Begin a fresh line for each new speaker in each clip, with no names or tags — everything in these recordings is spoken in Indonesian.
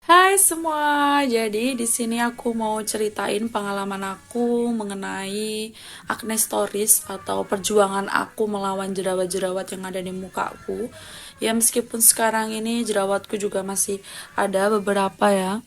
Hai semua, jadi di sini aku mau ceritain pengalaman aku mengenai acne stories atau perjuangan aku melawan jerawat-jerawat yang ada di mukaku. Ya meskipun sekarang ini jerawatku juga masih ada beberapa ya.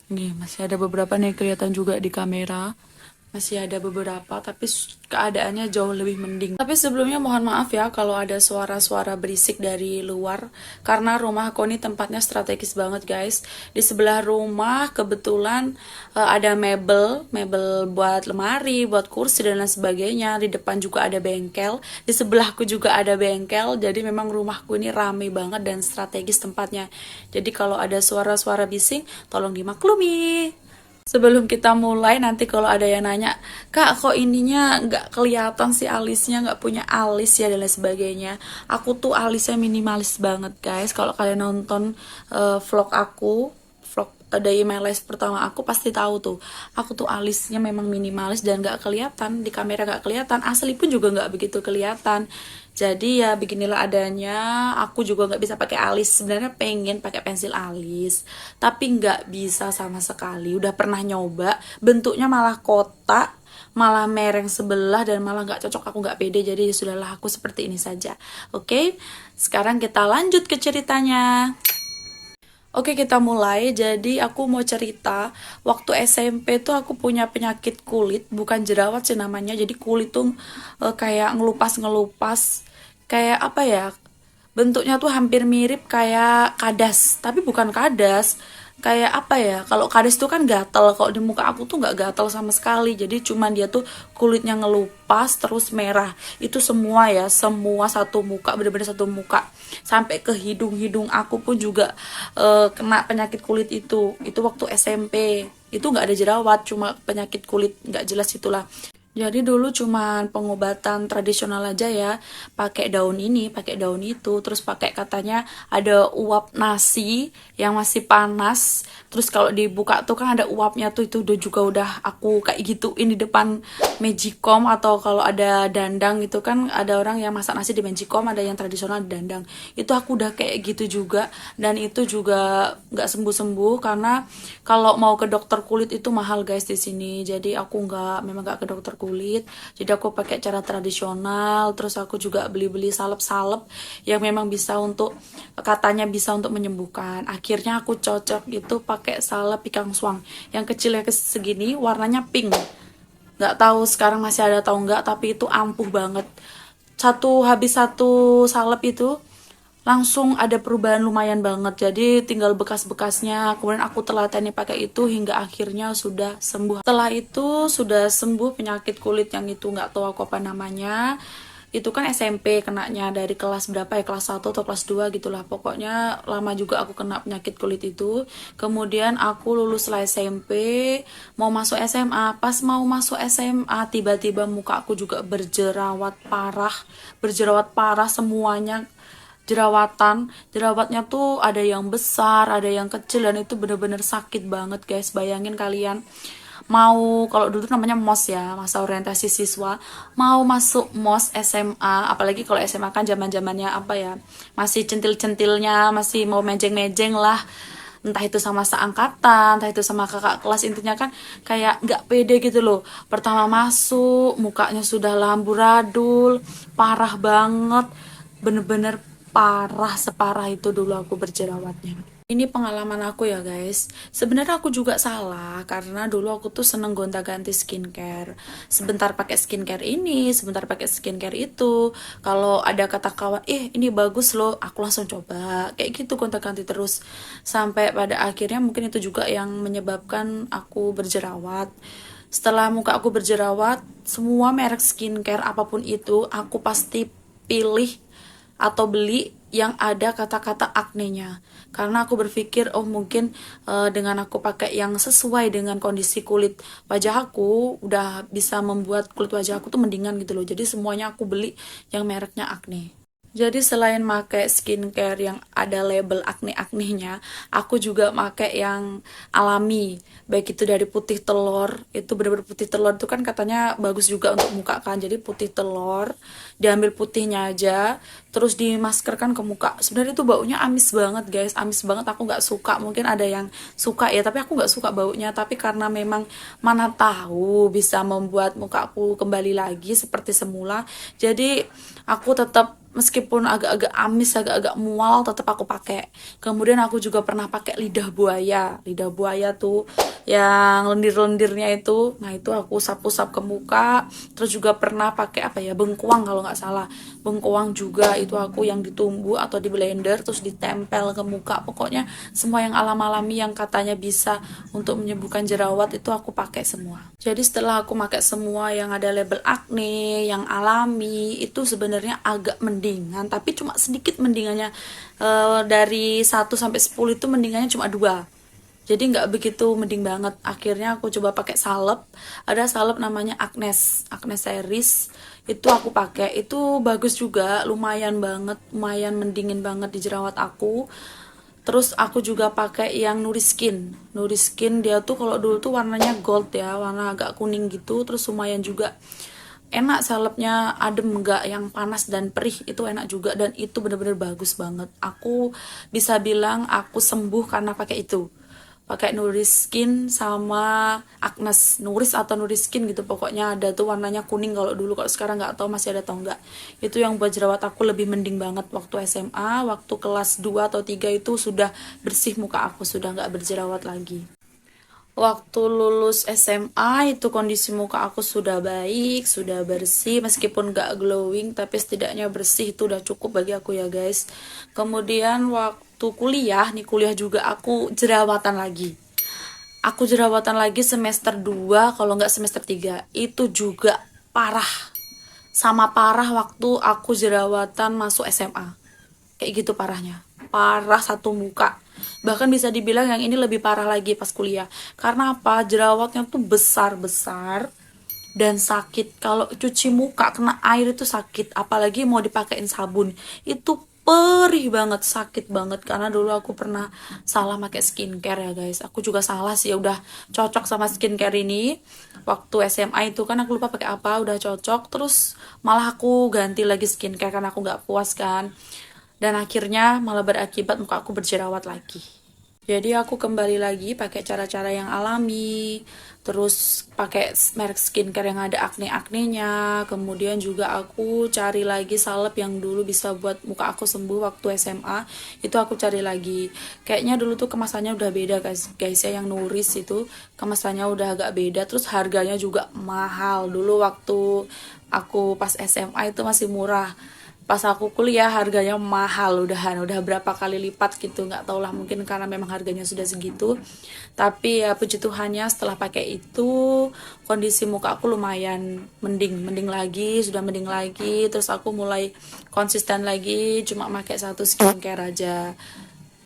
Nih, masih ada beberapa nih kelihatan juga di kamera. Masih ada beberapa, tapi keadaannya jauh lebih mending. Tapi sebelumnya mohon maaf ya kalau ada suara-suara berisik dari luar, karena rumah aku ini tempatnya strategis banget guys. Di sebelah rumah kebetulan ada mebel, mebel buat lemari, buat kursi dan lain sebagainya. Di depan juga ada bengkel, di sebelahku juga ada bengkel. Jadi memang rumahku ini rame banget dan strategis tempatnya. Jadi kalau ada suara-suara bising, tolong dimaklumi. Sebelum kita mulai, nanti kalau ada yang nanya, Kak, kok ininya nggak kelihatan sih alisnya, nggak punya alis ya, dan lain sebagainya. Aku tuh alisnya minimalis banget, guys. Kalau kalian nonton vlog aku, vlog dari my life pertama aku pasti tahu tuh. Aku tuh alisnya memang minimalis dan nggak kelihatan, di kamera nggak kelihatan, asli pun juga nggak begitu kelihatan. Jadi ya beginilah adanya. Aku juga nggak bisa pakai alis. Sebenarnya pengen pakai pensil alis, tapi nggak bisa sama sekali. Udah pernah nyoba, bentuknya malah kotak, malah mereng sebelah dan malah nggak cocok. Aku nggak pede. Jadi ya sudahlah, aku seperti ini saja. Oke, sekarang kita lanjut ke ceritanya. Oke, kita mulai. Jadi aku mau cerita, waktu SMP tuh aku punya penyakit kulit, bukan jerawat sih namanya. Jadi kulit tuh kayak ngelupas-ngelupas, kayak apa ya? Bentuknya tuh hampir mirip kayak kadas, tapi bukan kadas. Kayak apa ya? Kalau kadas tuh kan gatel, kalau di muka aku tuh nggak gatel sama sekali. Jadi cuman dia tuh kulitnya ngelupas terus merah. Itu semua ya, semua satu muka, bener-bener satu muka. Sampai ke hidung-hidung aku pun juga kena penyakit kulit itu. Itu waktu SMP. Itu nggak ada jerawat, cuma penyakit kulit nggak jelas itulah. Jadi dulu cuman pengobatan tradisional aja ya, pakai daun ini, pakai daun itu, terus pakai katanya ada uap nasi yang masih panas, terus kalau dibuka tuh kan ada uapnya tuh, itu juga udah aku kayak gituin di depan Magicom, atau kalau ada dandang itu kan ada orang yang masak nasi di Magicom, ada yang tradisional di dandang. Itu aku udah kayak gitu juga, dan itu juga nggak sembuh-sembuh karena kalau mau ke dokter kulit itu mahal guys di sini. Jadi aku memang nggak ke dokter kulit, jadi aku pakai cara tradisional. Terus aku juga beli-beli salep-salep yang memang bisa untuk, katanya bisa untuk menyembuhkan. Akhirnya aku cocok itu pakai salep Pikang Swang yang kecilnya segini, warnanya pink. Nggak tahu sekarang masih ada atau enggak, tapi itu ampuh banget. Habis satu salep itu langsung ada perubahan lumayan banget. Jadi tinggal bekas-bekasnya. Kemudian aku telateni pakai itu hingga akhirnya sudah sembuh. Setelah itu sudah sembuh penyakit kulit yang itu, nggak tahu aku apa namanya. Itu kan SMP kenanya, dari kelas berapa ya, kelas 1 atau kelas 2 gitulah. Pokoknya lama juga aku kena penyakit kulit itu. Kemudian aku lulus setelah SMP, mau masuk SMA. Pas mau masuk SMA, tiba-tiba muka aku juga berjerawat parah. Berjerawat parah semuanya, jerawatan. Jerawatnya tuh ada yang besar, ada yang kecil, dan itu bener-bener sakit banget guys. Bayangin kalian, mau, kalau dulu namanya MOS ya, masa orientasi siswa, mau masuk MOS SMA, apalagi kalau SMA kan zaman-zamannya apa ya, masih centil-centilnya, masih mau mejeng-mejeng lah, entah itu sama seangkatan, entah itu sama kakak kelas. Intinya kan kayak nggak pede gitu loh. Pertama masuk, mukanya sudah lamburadul, parah banget, bener-bener parah, separah itu dulu aku berjerawatnya. Ini pengalaman aku ya guys. Sebenarnya aku juga salah karena dulu aku tuh seneng gonta-ganti skincare. Sebentar pakai skincare ini, sebentar pakai skincare itu. Kalau ada kata kawan, ini bagus loh, aku langsung coba. Kayak gitu gonta-ganti terus. Sampai pada akhirnya mungkin itu juga yang menyebabkan aku berjerawat. Setelah muka aku berjerawat, semua merek skincare apapun itu, aku pasti pilih atau beli yang ada kata-kata aknenya, karena aku berpikir oh mungkin dengan aku pakai yang sesuai dengan kondisi kulit wajah aku udah bisa membuat kulit wajah aku tuh mendingan gitu loh. Jadi semuanya aku beli yang mereknya Acne. Jadi selain pakai skincare yang ada label akne-aknenya, aku juga pakai yang alami. Baik itu dari putih telur, itu bener-bener putih telur itu kan katanya bagus juga untuk muka kan. Jadi putih telur, diambil putihnya aja, terus dimaskerkan ke muka. Sebenarnya itu baunya amis banget guys, amis banget. Aku nggak suka. Mungkin ada yang suka ya, tapi aku nggak suka baunya. Tapi karena memang mana tahu bisa membuat mukaku kembali lagi seperti semula, jadi aku tetap meskipun agak-agak amis, agak-agak mual, tetap aku pakai. Kemudian aku juga pernah pakai lidah buaya. Lidah buaya tuh yang lendir-lendirnya itu. Nah, itu aku usap-usap ke muka. Terus juga pernah pakai apa ya? Bengkuang kalau nggak salah. Bengkuang juga itu aku yang ditumbuk atau di blender terus ditempel ke muka. Pokoknya semua yang alam-alami yang katanya bisa untuk menyembuhkan jerawat itu aku pakai semua. Jadi setelah aku pakai semua yang ada label akne, yang alami, itu sebenarnya agak mendingan, tapi cuma sedikit mendingannya. Dari 1 sampai 10 itu mendingannya cuma 2. Jadi nggak begitu mending banget. Akhirnya aku coba pakai salep. Ada salep namanya Agnes, Agnes series. Itu aku pakai. Itu bagus juga, lumayan banget, lumayan mendingin banget di jerawat aku. Terus aku juga pakai yang Nuriskin. Nuriskin dia tuh kalau dulu tuh warnanya gold ya, warna agak kuning gitu. Terus lumayan juga enak salepnya, adem, enggak yang panas dan perih, itu enak juga dan itu bener-bener bagus banget. Aku bisa bilang aku sembuh karena pakai itu, pakai Nuriskin sama Agnes, Nuris atau Nuriskin gitu pokoknya. Ada tuh warnanya kuning kalau dulu, kalau sekarang nggak tahu masih ada atau enggak. Itu yang buat jerawat aku lebih mending banget waktu SMA. Waktu kelas 2 atau 3 itu sudah bersih muka aku, sudah nggak berjerawat lagi. Waktu lulus SMA itu kondisi muka aku sudah baik, sudah bersih, meskipun gak glowing tapi setidaknya bersih, itu udah cukup bagi aku ya guys. Kemudian waktu kuliah, nih kuliah juga aku jerawatan lagi. Aku jerawatan lagi semester 2 kalau nggak semester 3. Itu juga parah. Sama parah waktu aku jerawatan masuk SMA. Kayak gitu parahnya. Parah satu muka. Bahkan bisa dibilang yang ini lebih parah lagi pas kuliah. Karena apa? Jerawatnya tuh besar-besar dan sakit. Kalau cuci muka kena air itu sakit, apalagi mau dipakein sabun itu perih banget, sakit banget. Karena dulu aku pernah salah pakai skincare ya guys. Aku juga salah sih, udah cocok sama skincare ini waktu SMA itu kan aku lupa pakai apa, udah cocok terus malah aku ganti lagi skincare karena aku nggak puas kan, dan akhirnya malah berakibat muka aku berjerawat lagi. Jadi aku kembali lagi pakai cara-cara yang alami, terus pakai merek skincare yang ada akne-aknenya, kemudian juga aku cari lagi salep yang dulu bisa buat muka aku sembuh waktu SMA, itu aku cari lagi. Kayaknya dulu tuh kemasannya udah beda guys, guys ya, yang Nuris itu kemasannya udah agak beda, terus harganya juga mahal. Dulu waktu aku pas SMA itu masih murah, pas aku kuliah harganya mahal, udah berapa kali lipat gitu, nggak tau lah, mungkin karena memang harganya sudah segitu. Tapi ya puji Tuhannya setelah pakai itu kondisi muka aku lumayan mending, mending lagi, sudah mending lagi. Terus aku mulai konsisten lagi, cuma pakai satu skincare aja.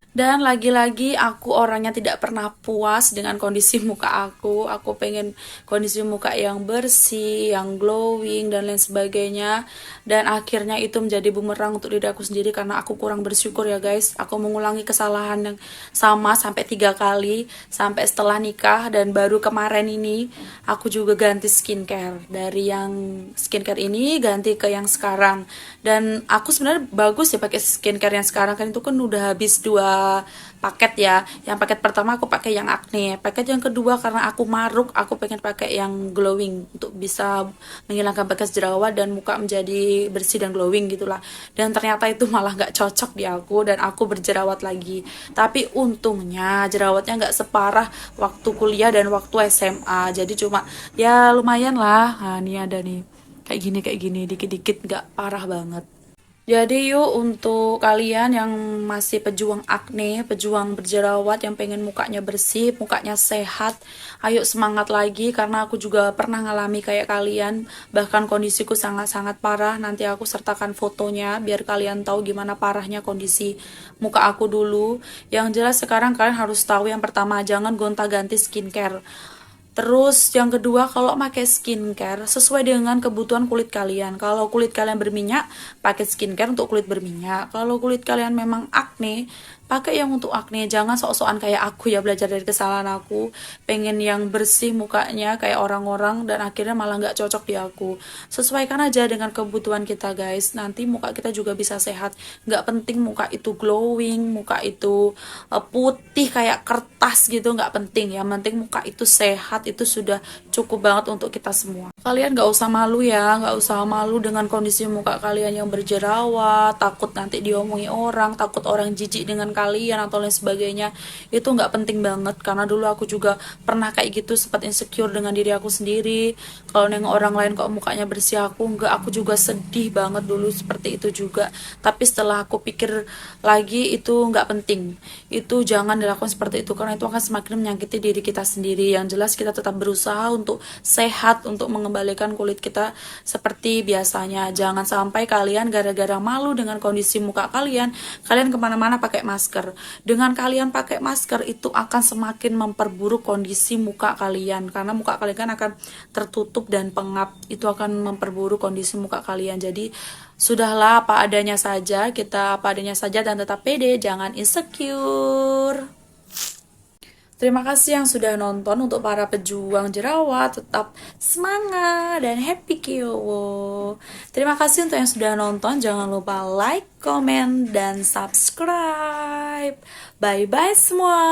Dan lagi-lagi aku orangnya tidak pernah puas dengan kondisi muka aku. Aku pengen kondisi muka yang bersih, yang glowing, dan lain sebagainya. Dan akhirnya itu menjadi bumerang untuk diri aku sendiri karena aku kurang bersyukur ya guys. Aku mengulangi kesalahan yang sama sampai 3 kali. Sampai setelah nikah dan baru kemarin ini aku juga ganti skincare. Dari yang skincare ini ganti ke yang sekarang. Dan aku sebenarnya bagus ya pakai skincare yang sekarang, kan itu kan udah habis 2 paket ya. Yang paket pertama aku pakai yang acne, paket yang kedua karena aku maruk, aku pengen pakai yang glowing untuk bisa menghilangkan bekas jerawat dan muka menjadi bersih dan glowing gitulah. Dan ternyata itu malah nggak cocok di aku dan aku berjerawat lagi. Tapi untungnya jerawatnya nggak separah waktu kuliah dan waktu SMA, jadi cuma ya lumayan lah. Nah, ini ada nih kayak gini dikit-dikit, nggak parah banget. Jadi yuk untuk kalian yang masih pejuang akne, pejuang berjerawat, yang pengen mukanya bersih, mukanya sehat, ayo semangat lagi karena aku juga pernah ngalami kayak kalian. Bahkan kondisiku sangat-sangat parah, nanti aku sertakan fotonya biar kalian tahu gimana parahnya kondisi muka aku dulu. Yang jelas sekarang kalian harus tahu yang pertama, jangan gonta-ganti skincare. Terus yang kedua, kalau pakai skincare sesuai dengan kebutuhan kulit kalian. Kalau kulit kalian berminyak, pakai skincare untuk kulit berminyak. Kalau kulit kalian memang acne, pakai yang untuk acne. Jangan sok-sokan kayak aku ya, belajar dari kesalahan aku, pengen yang bersih mukanya kayak orang-orang dan akhirnya malah nggak cocok di aku. Sesuaikan aja dengan kebutuhan kita guys, nanti muka kita juga bisa sehat. Nggak penting muka itu glowing, muka itu putih kayak kertas gitu, nggak penting. Yang penting muka itu sehat, itu sudah cukup banget untuk kita semua. Kalian nggak usah malu ya, nggak usah malu dengan kondisi muka kalian yang berjerawat, takut nanti diomongi orang, takut orang jijik dengan kalian atau lain sebagainya. Itu nggak penting banget, karena dulu aku juga pernah kayak gitu, sempat insecure dengan diri aku sendiri. Kalau nengok orang lain kok mukanya bersih, aku juga sedih banget dulu seperti itu juga. Tapi setelah aku pikir lagi, itu nggak penting, itu jangan dilakukan seperti itu, karena itu akan semakin menyakiti diri kita sendiri. Yang jelas kita tetap berusaha untuk sehat, untuk mengembalikan kulit kita seperti biasanya. Jangan sampai kalian gara-gara malu dengan kondisi muka kalian, kalian kemana-mana pakai masker. Dengan kalian pakai masker, itu akan semakin memperburuk kondisi muka kalian, karena muka kalian kan akan tertutup dan pengap. Itu akan memperburuk kondisi muka kalian. Jadi sudahlah, apa adanya saja, kita apa adanya saja dan tetap pede, jangan insecure. Terima kasih yang sudah nonton. Untuk para pejuang jerawat, tetap semangat dan happy kyo. Terima kasih untuk yang sudah nonton. Jangan lupa like, comment, dan subscribe. Bye-bye semua.